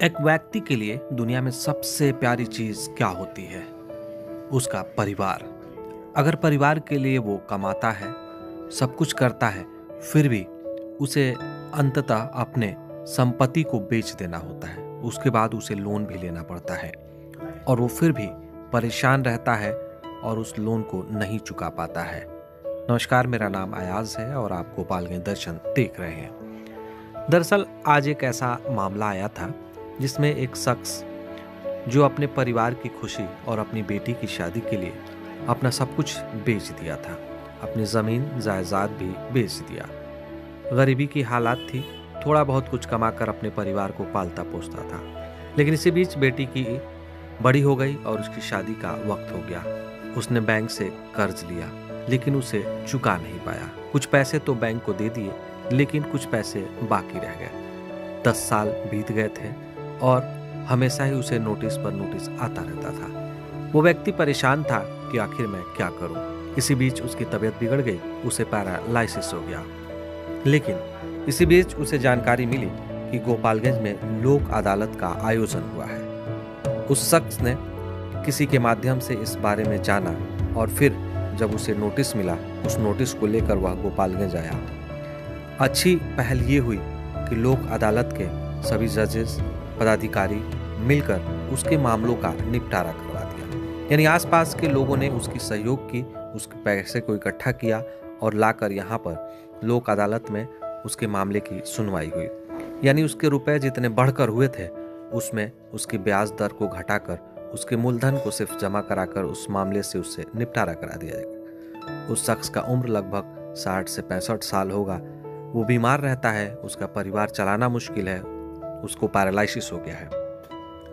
एक व्यक्ति के लिए दुनिया में सबसे प्यारी चीज क्या होती है? उसका परिवार। अगर परिवार के लिए वो कमाता है, सब कुछ करता है, फिर भी उसे अंततः अपने संपत्ति को बेच देना होता है। उसके बाद उसे लोन भी लेना पड़ता है और वो फिर भी परेशान रहता है और उस लोन को नहीं चुका पाता है। नमस्कार, मेरा नाम अयाज है और आप गोपालगंज दर्शन देख रहे हैं। दरअसल आज एक ऐसा मामला आया था जिसमें एक शख्स जो अपने परिवार की खुशी और अपनी बेटी की शादी के लिए अपना सब कुछ बेच दिया था। अपनी ज़मीन जायदाद भी बेच दिया। गरीबी की हालात थी, थोड़ा बहुत कुछ कमाकर अपने परिवार को पालता पोसता था। लेकिन इसी बीच बेटी की बड़ी हो गई और उसकी शादी का वक्त हो गया। उसने बैंक से कर्ज लिया लेकिन उसे चुका नहीं पाया। कुछ पैसे तो बैंक को दे दिए लेकिन कुछ पैसे बाकी रह गए। 10 साल बीत गए थे और हमेशा ही उसे नोटिस पर नोटिस आता रहता था। वो व्यक्ति परेशान था कि आखिर मैं क्या करूं। इसी बीच उसकी तबीयत बिगड़ गई, उसे पैरालिसिस हो गया। लेकिन इसी बीच उसे जानकारी मिली कि गोपालगंज में लोक अदालत का आयोजन हुआ है। उस शख्स ने किसी के माध्यम से इस बारे में जाना और फिर जब उसे नोटिस मिला, उस नोटिस को लेकर वह गोपालगंज आया। अच्छी पहल ये हुई कि लोक अदालत के सभी जजेस पदाधिकारी मिलकर उसके मामलों का निपटारा करवा दिया। यानी आसपास के लोगों ने उसकी सहयोग की, उसके पैसे को इकट्ठा किया और लाकर यहाँ पर लोक अदालत में उसके मामले की सुनवाई हुई। यानी उसके रुपए जितने बढ़कर हुए थे उसमें उसकी ब्याज दर को घटाकर उसके मूलधन को सिर्फ जमा कराकर उस मामले से उससे निपटारा करा दिया जाएगा। उस शख्स का उम्र लगभग 60 से 65 साल होगा। वो बीमार रहता है, उसका परिवार चलाना मुश्किल है, उसको पैरालिसिस हो गया है।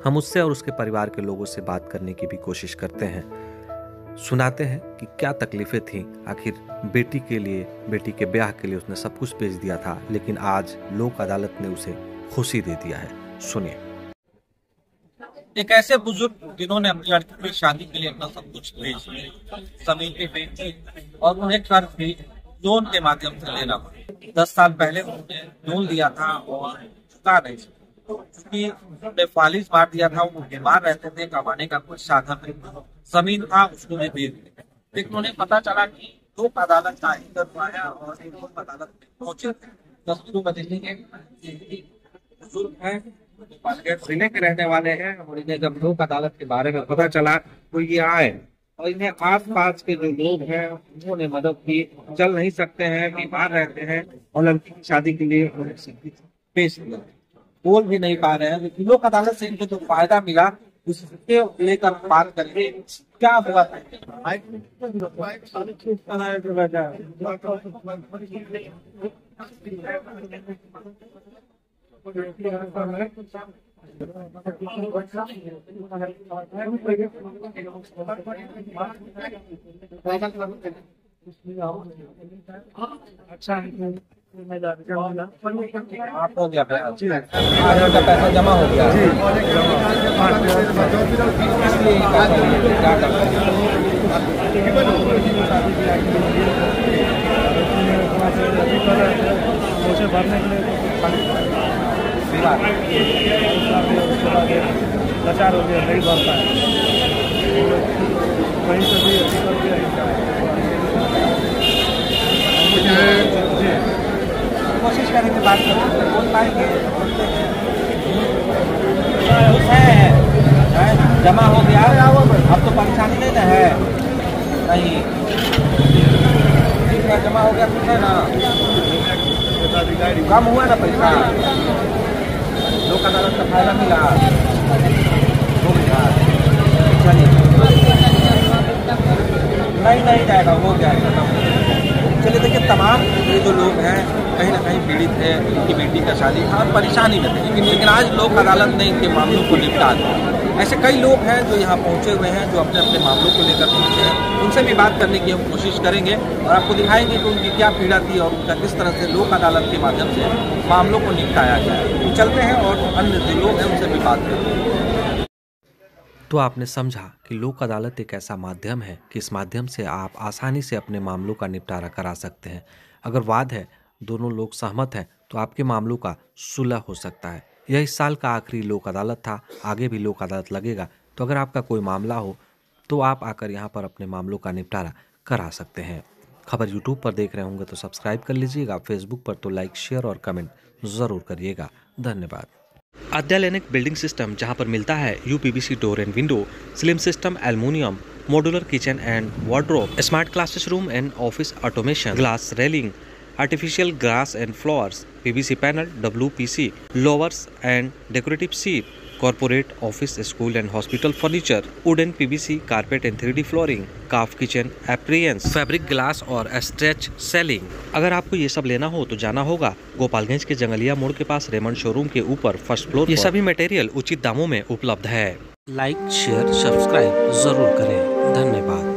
हम उससे और उसके परिवार के लोगों से बात करने की भी कोशिश करते हैं, सुनाते हैं कि क्या तकलीफें थीं। आखिर बेटी के लिए, बेटी के ब्याह के लिए उसने सब कुछ बेच दिया था, लेकिन आज लोक अदालत ने उसे खुशी दे दिया है। सुनिए। एक ऐसे बुजुर्ग जिन्होंने अपनी लड़की की शादी के लिए अपना सब कुछ बेच दिया, जमीन पे बेची और उन्हें कर्ज भी लोन के माध्यम से लेना पड़ा। 10 साल पहले उन्होंने लोन लिया था और चुका नहीं, क्योंकि उन्होंने फालिस मार दिया था। वो बीमार रहते थे, कमाने का कुछ साधन नहीं था, जमीन था उसको बेच दिया। लेकिन उन्हें पता चला कि लोक अदालत का इंतजाम आया और लोक अदालत में पहुंचे। तस्वीरों में देखेंगे बुजुर्ग है, जिले के रहने वाले हैं और इन्हें जब लोक अदालत के बारे में पता चला तो ये आए और इन्हें आसपास के जो लोग हैं उन्होंने मदद की। चल नहीं सकते हैं, बीमार रहते हैं और लड़की की शादी के लिए पेश किया, बोल भी नहीं पा रहे हैं। लेकिन लोक अदालत से इनको जो फायदा मिला उसके लेकर बात करेंगे क्या हुआ। अच्छा आप हो गया पैसा जमा हो गया, इसलिए क्या करते लाचार हो गया, नहीं भरता है, वहीं से भी कोशिश करेंगे, बात करेंगे, बोल पाएंगे। जमा हो गया, अब तो परेशानी नहीं ना है। नहीं ठीक है, जमा हो गया, ठीक है ना, कम हुआ ना पैसा, लोक अदालत का फायदा मिला, हो गया। चलिए नहीं जाएगा, हो जाएगा। चलिए देखिए, तमाम ये जो लोग हैं कहीं ना कहीं पीड़ित है, इनकी बेटी का शादी था और परेशानी में थे, लेकिन आज लोक अदालत ने इनके मामलों को निपटा दिया। ऐसे कई लोग हैं जो यहाँ पहुँचे हुए हैं, जो अपने अपने मामलों को लेकर पहुँचे हैं। उनसे भी बात करने की हम कोशिश करेंगे और आपको दिखाएंगे कि उनकी क्या पीड़ा थी और उनका किस तरह से लोक अदालत के माध्यम से मामलों को निपटाया गया। तो चलते हैं और अन्य जो लोग हैं उनसे भी बात करते हैं। तो आपने समझा कि लोक अदालत एक ऐसा माध्यम है कि इस माध्यम से आप आसानी से अपने मामलों का निपटारा करा सकते हैं। अगर वाद है, दोनों लोग सहमत हैं, तो आपके मामलों का सुलह हो सकता है। यह इस साल का आखिरी लोक अदालत था। आगे भी लोक अदालत लगेगा, तो अगर आपका कोई मामला हो तो आप आकर यहाँ पर अपने मामलों का निपटारा करा सकते हैं। खबर यूट्यूब पर देख रहे होंगे तो सब्सक्राइब कर लीजिएगा, फेसबुक पर तो लाइक, शेयर और कमेंट ज़रूर करिएगा। धन्यवाद। अत्याधुनिक बिल्डिंग सिस्टम, जहां पर मिलता है UPVC door and window, slim system aluminium, modular kitchen and wardrobe, smart classroom and office automation, glass railing, artificial grass and flowers, PVC panel, WPC, louvres and decorative sheet, corporate office, school and hospital furniture, wooden PVC carpet and 3D flooring, काफ kitchen appliances, fabric glass और stretch ceiling. अगर आपको ये सब लेना हो तो जाना होगा गोपालगंज के जंगलिया मोड़ के पास रेमंड शोरूम के ऊपर फर्स्ट फ्लोर। ये सभी मटेरियल उचित दामों में उपलब्ध है। लाइक, शेयर, सब्सक्राइब जरूर करें। धन्यवाद।